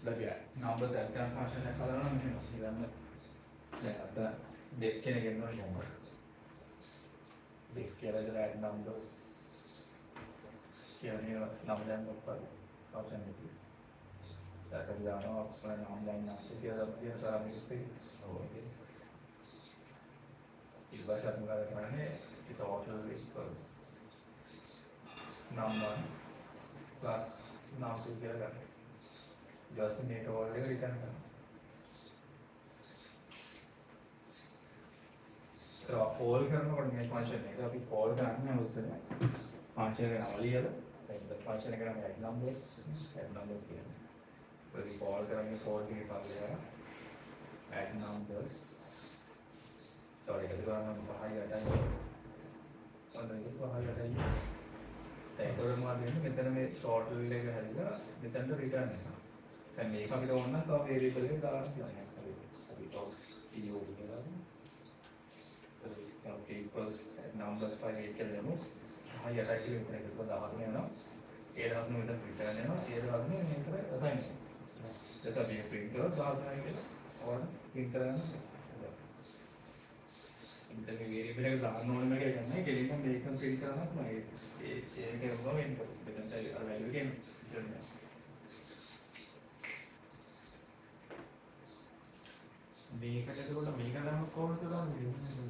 ලැබිලා numbers ඇල්ටන් function එකක් හදනවා නම් මෙහෙම ඉතින් දැන් අද def කෙනෙක් එනවා නේද def කියලා ඉතල add numbers කියලා නේද නම් දැන් ඔක්කොම ෆන්ක්ෂන් එකක් දැන් දානවා අපේ නම් දැන් නම් කියලා තමයි ඕකේ ඊට පස්සේ අපි මොකද කරන්නේ total equals number plus num2 කියලා ගන්න. just මේ total එක return කරනවා. ඒක call කරනකොට මේ function එක අපි call කරන්නේ උස්සනේ. function එක නම ලියලා දැන් function එක නම add numbers කියන්නේ. අපි call කරන්නේ call එකේ පාවිච්චි add numbers. sorry ඒක ගන්න පහයි අටයි. ඔන්න ඒක පහයි අටයි. ඒකවල මොකද වෙන්නේ මෙතන මේ total එක හැදිලා මෙතනට return වෙනවා. දැන් මේක අපිට ඕන නම් තව variable එකක් දාන්න පුළුවන්. අපි top video කියලා දාමු. equals numbers 5 කියලා දාමු. හයි අටයි කියලා මෙතන එකතු කරලා 13 වෙනවා. ඒ 13 මෙතන return වෙනවා. ඒ 13 මේකට assign වෙනවා. ඊට පස්සේ අපි print කරලා 13 කියලා ඕන print කරනවා. ඉතින් මේ variable එක දාන්න ඕනේ මේක ගන්නයි කෙලින්ම මේකම print කරනවා තමයි. ඒක වුණා වෙන්නේ. මෙතන අර value එක එන්නේ. මේකට එතකොට මේක දාන්න කොහොමද දාන්නේ?